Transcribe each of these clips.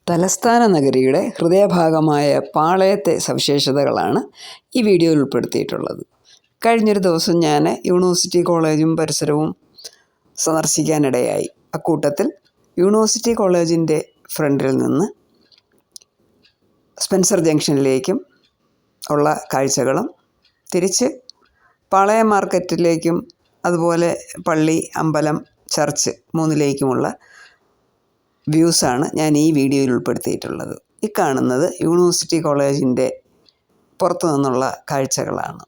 തലസ്ഥാന നഗരിയുടെ ഹൃദയഭാഗമായ പാളയത്തെ സവിശേഷതകളാണ് ഈ വീഡിയോയിൽ ഉൾപ്പെടുത്തിയിട്ടുള്ളത്. കഴിഞ്ഞൊരു ദിവസം ഞാൻ യൂണിവേഴ്സിറ്റി കോളേജും പരിസരവും സന്ദർശിക്കാനിടയായി. അക്കൂട്ടത്തിൽ യൂണിവേഴ്സിറ്റി കോളേജിൻ്റെ ഫ്രണ്ടിൽ നിന്ന് സ്പെൻസർ ജംഗ്ഷനിലേക്കും ഉള്ള കാഴ്ചകളും തിരിച്ച് പാളയം മാർക്കറ്റിലേക്കും അതുപോലെ പള്ളി, അമ്പലം, ചർച്ച് മൂന്നിലേക്കുമുള്ള വ്യൂസാണ് ഞാൻ ഈ വീഡിയോയിൽ ഉൾപ്പെടുത്തിയിട്ടുള്ളത്. ഈ കാണുന്നത് യൂണിവേഴ്സിറ്റി കോളേജിൻ്റെ പുറത്തു നിന്നുള്ള കാഴ്ചകളാണ്.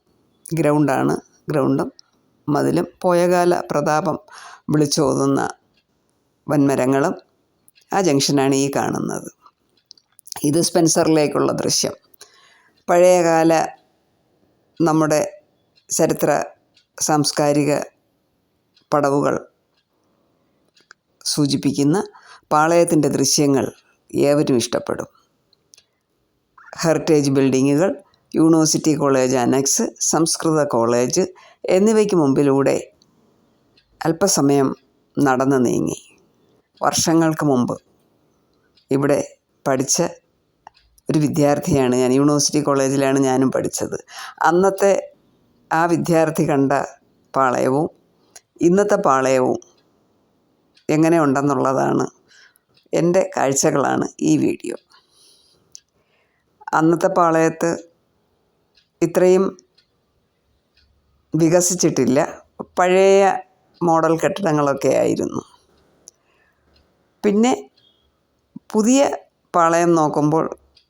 ഗ്രൗണ്ടാണ്. ഗ്രൗണ്ടും മതിലും പോയകാല പ്രതാപം വിളിച്ചോതുന്ന വൻമരങ്ങളും ആ ജംഗ്ഷനാണ് ഈ കാണുന്നത്. ഇത് സ്പെൻസറിലേക്കുള്ള ദൃശ്യം. പഴയകാല നമ്മുടെ ചരിത്ര സാംസ്കാരിക പടവുകൾ സൂചിപ്പിക്കുന്ന പാളയത്തിൻ്റെ ദൃശ്യങ്ങൾ ഏവരും ഇഷ്ടപ്പെടും. ഹെറിറ്റേജ് ബിൽഡിങ്ങുകൾ, യൂണിവേഴ്സിറ്റി കോളേജ് അനക്സ്, സംസ്കൃത കോളേജ് എന്നിവയ്ക്ക് മുമ്പിലൂടെ അല്പസമയം നടന്നു നീങ്ങി. വർഷങ്ങൾക്ക് മുമ്പ് ഇവിടെ പഠിച്ച ഒരു വിദ്യാർത്ഥിയാണ് ഞാൻ. യൂണിവേഴ്സിറ്റി കോളേജിലാണ് ഞാനും പഠിച്ചത്. അന്നത്തെ ആ വിദ്യാർത്ഥി കണ്ട പാളയവും ഇന്നത്തെ പാളയവും എങ്ങനെ ഉണ്ടെന്നുള്ളതാണ് എൻ്റെ കാഴ്ചകളാണ് ഈ വീഡിയോ. അന്നത്തെ പാളയത്ത് ഇത്രയും വികസിച്ചിട്ടില്ല. പഴയ മോഡൽ കെട്ടിടങ്ങളൊക്കെ ആയിരുന്നു. പിന്നെ പുതിയ പാളയം നോക്കുമ്പോൾ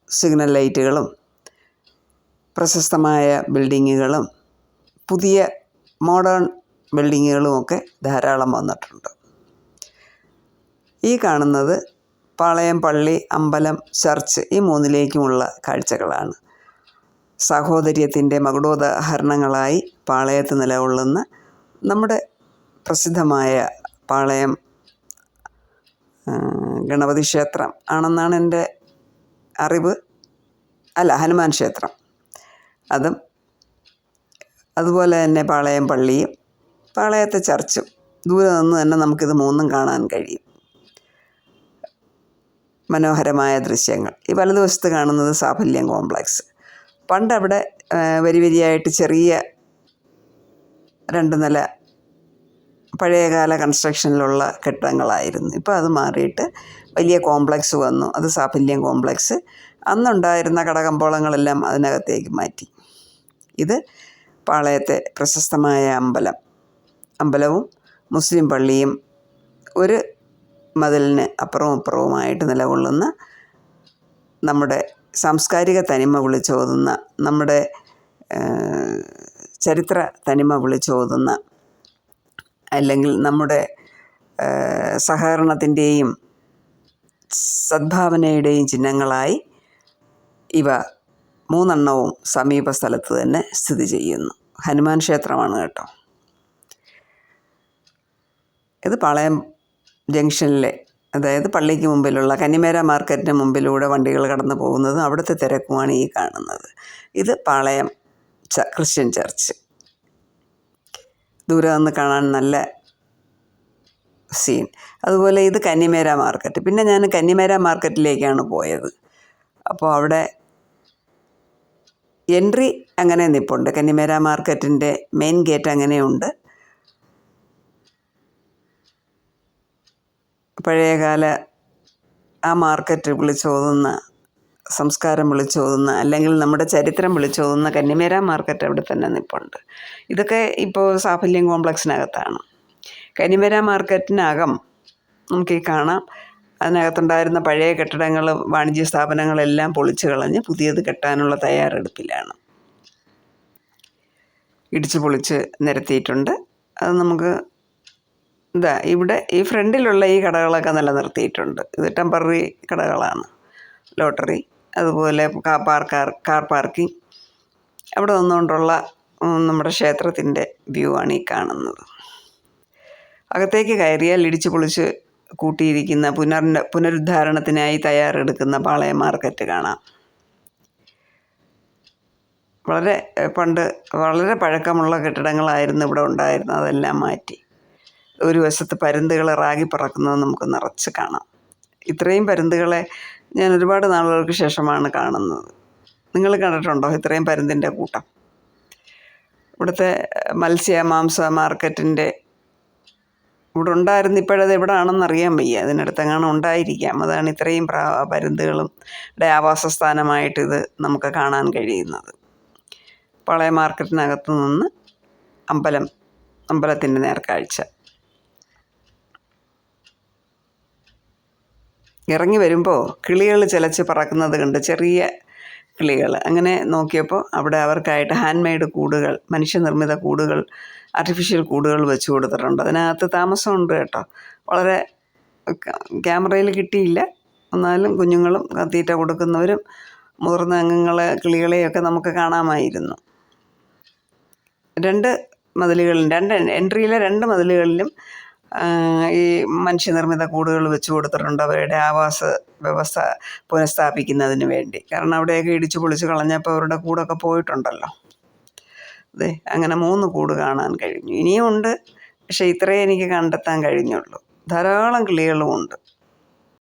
സിഗ്നൽ ലൈറ്റുകളും പ്രശസ്തമായ ബിൽഡിങ്ങുകളും പുതിയ മോഡേൺ ബിൽഡിങ്ങുകളുമൊക്കെ ധാരാളം വന്നിട്ടുണ്ട്. ഈ കാണുന്നത് പാളയം പള്ളി, അമ്പലം, ചർച്ച് ഈ മൂന്നിലേക്കുമുള്ള കാഴ്ചകളാണ്. സാഹോദര്യത്തിൻ്റെ മകുടോദാഹരണങ്ങളായി പാളയത്ത് നിലകൊള്ളുന്ന നമ്മുടെ പ്രസിദ്ധമായ പാളയം ഗണപതി ക്ഷേത്രം ആണെന്നാണ് എൻ്റെ അറിവ്. അല്ല, ഹനുമാൻ ക്ഷേത്രം. അതുപോലെ തന്നെ പാളയം പള്ളിയും പാളയത്തെ ചർച്ചും ദൂരെ നിന്ന് തന്നെ നമുക്കിത് മൂന്നും കാണാൻ കഴിയും. മനോഹരമായ ദൃശ്യങ്ങൾ. ഈ വലതുവശത്ത് കാണുന്നത് സാഫല്യം കോംപ്ലക്സ്. പണ്ടവിടെ വരിയായിട്ട് ചെറിയ 2 നില പഴയകാല കൺസ്ട്രക്ഷനിലുള്ള കെട്ടിടങ്ങളായിരുന്നു. ഇപ്പോൾ അത് മാറിയിട്ട് വലിയ കോംപ്ലക്സ് വന്നു. അത് സാഫല്യം കോംപ്ലക്സ്. അന്നുണ്ടായിരുന്ന കടകമ്പോളങ്ങളെല്ലാം അതിനകത്തേക്ക് മാറ്റി. ഇത് പാളയത്തെ പ്രശസ്തമായ അമ്പലവും മുസ്ലിം പള്ളിയും ഒരു മതിലിന് അപ്പുറവും ഇപ്പുറവുമായിട്ട് നിലകൊള്ളുന്ന നമ്മുടെ സാംസ്കാരിക തനിമ വിളിച്ചോതുന്ന, നമ്മുടെ ചരിത്ര തനിമ വിളിച്ചോതുന്ന, അല്ലെങ്കിൽ നമ്മുടെ സഹകരണത്തിൻ്റെയും സദ്ഭാവനയുടെയും ചിഹ്നങ്ങളായി ഇവ 3 സമീപ സ്ഥലത്ത് തന്നെ സ്ഥിതി ചെയ്യുന്നു. ഹനുമാൻ ക്ഷേത്രമാണ് കേട്ടോ. ഇത് പാളയം ജംഗ്ഷനിലെ, അതായത് പള്ളിക്ക് മുമ്പിലുള്ള കന്നിമേര മാർക്കറ്റിന് മുമ്പിലൂടെ വണ്ടികൾ കടന്നു പോകുന്നതും അവിടുത്തെ തിരക്കുമാണ് ഈ കാണുന്നത്. ഇത് പാളയം ക്രിസ്ത്യൻ ചർച്ച്. ദൂരെ നിന്ന് കാണാൻ നല്ല സീൻ. അതുപോലെ ഇത് കന്നിമേര മാർക്കറ്റ്. പിന്നെ ഞാൻ കന്നിമേര മാർക്കറ്റിലേക്കാണ് പോയത്. അപ്പോൾ അവിടെ എൻട്രി അങ്ങനെ നിൽപ്പുണ്ട്. കന്നിമേര മാർക്കറ്റിൻ്റെ മെയിൻ ഗേറ്റ് അങ്ങനെയുണ്ട്. പഴയകാല ആ മാർക്കറ്റ് വിളിച്ചോതുന്ന, സംസ്കാരം വിളിച്ചോതുന്ന, അല്ലെങ്കിൽ നമ്മുടെ ചരിത്രം വിളിച്ചോതുന്ന കന്നിമേര മാർക്കറ്റ് അവിടെ തന്നെ നിൽപ്പുണ്ട്. ഇതൊക്കെ ഇപ്പോൾ സാഫല്യം കോംപ്ലക്സിനകത്താണ്. കന്നിമേര മാർക്കറ്റിനകം നമുക്ക് കാണാം. അതിനകത്തുണ്ടായിരുന്ന പഴയ കെട്ടിടങ്ങളും വാണിജ്യ സ്ഥാപനങ്ങളെല്ലാം പൊളിച്ചു കളഞ്ഞ് പുതിയത് കെട്ടാനുള്ള തയ്യാറെടുപ്പിലാണ്. ഇടിച്ചു പൊളിച്ച് നിരത്തിയിട്ടുണ്ട്. അത് നമുക്ക് ഇവിടെ ഈ ഫ്രണ്ടിലുള്ള ഈ കടകളൊക്കെ നിലനിർത്തിയിട്ടുണ്ട്. ഇത് ടെമ്പററി കടകളാണ്. ലോട്ടറി, അതുപോലെ കാർ പാർക്കിംഗ്. അവിടെ നിന്നുകൊണ്ടുള്ള നമ്മുടെ ക്ഷേത്രത്തിൻ്റെ വ്യൂ ആണ് ഈ കാണുന്നത്. അകത്തേക്ക് കയറിയാൽ ഇടിച്ചു പൊളിച്ച് കൂട്ടിയിരിക്കുന്ന പുനരുദ്ധാരണത്തിനായി തയ്യാറെടുക്കുന്ന പാളയം മാർക്കറ്റ് കാണാം. വളരെ പഴക്കമുള്ള കെട്ടിടങ്ങളായിരുന്നു ഇവിടെ ഉണ്ടായിരുന്നത്. അതെല്ലാം മാറ്റി ഒരു വശത്ത് പരുന്തുകൾ റാഗി പറക്കുന്നത് നമുക്ക് നിറച്ച് കാണാം. ഇത്രയും പരുന്തുകളെ ഞാൻ ഒരുപാട് നാളുകൾക്ക് ശേഷമാണ് കാണുന്നത്. നിങ്ങൾ കണ്ടിട്ടുണ്ടോ ഇത്രയും പരുന്തിൻ്റെ കൂട്ടം? ഇവിടുത്തെ മത്സ്യ മാംസ മാർക്കറ്റിൻ്റെ ഇവിടെ ഉണ്ടായിരുന്നു. ഇപ്പോഴത് എവിടെ ആണെന്ന് അറിയാൻ വയ്യ. അതിനടുത്തെങ്ങാനും ഉണ്ടായിരിക്കാം. അതാണ് ഇത്രയും പരുന്തുകളും ആവാസസ്ഥാനമായിട്ട് ഇത് നമുക്ക് കാണാൻ കഴിയുന്നത്. പഴയ മാർക്കറ്റിനകത്ത് നിന്ന് അമ്പലത്തിൻ്റെ നേർക്കാഴ്ച. ഇറങ്ങി വരുമ്പോൾ കിളികൾ ചിലച്ച് പറക്കുന്നത് കണ്ട്, ചെറിയ കിളികൾ. അങ്ങനെ നോക്കിയപ്പോൾ അവിടെ അവർക്കായിട്ട് ഹാൻഡ് മെയ്ഡ് കൂടുകൾ, മനുഷ്യനിർമ്മിത കൂടുകൾ, ആർട്ടിഫിഷ്യൽ കൂടുകൾ വെച്ച് കൊടുത്തിട്ടുണ്ട്. അതിനകത്ത് താമസമുണ്ട് കേട്ടോ. വളരെ ക്യാമറയിൽ കിട്ടിയില്ല. എന്നാലും കുഞ്ഞുങ്ങളും തീറ്റ കൊടുക്കുന്നവരും മുതിർന്ന അംഗങ്ങളെ കിളികളെയൊക്കെ നമുക്ക് കാണാമായിരുന്നു. രണ്ട് എൻട്രിയിലെ രണ്ട് മതിലുകളിലും ഈ മനുഷ്യനിർമ്മിത കൂടുകൾ വെച്ച് കൊടുത്തിട്ടുണ്ട് അവരുടെ ആവാസ വ്യവസ്ഥ പുനഃസ്ഥാപിക്കുന്നതിന് വേണ്ടി. കാരണം അവിടെയൊക്കെ ഇടിച്ചു പൊളിച്ച് കളഞ്ഞപ്പോൾ അവരുടെ കൂടൊക്കെ പോയിട്ടുണ്ടല്ലോ. അതെ, അങ്ങനെ 3 കൂട് കാണാൻ കഴിഞ്ഞു. ഇനിയും ഉണ്ട്, പക്ഷേ ഇത്രയേ എനിക്ക് കണ്ടെത്താൻ കഴിഞ്ഞുള്ളൂ. ധാരാളം കിളികളും ഉണ്ട്.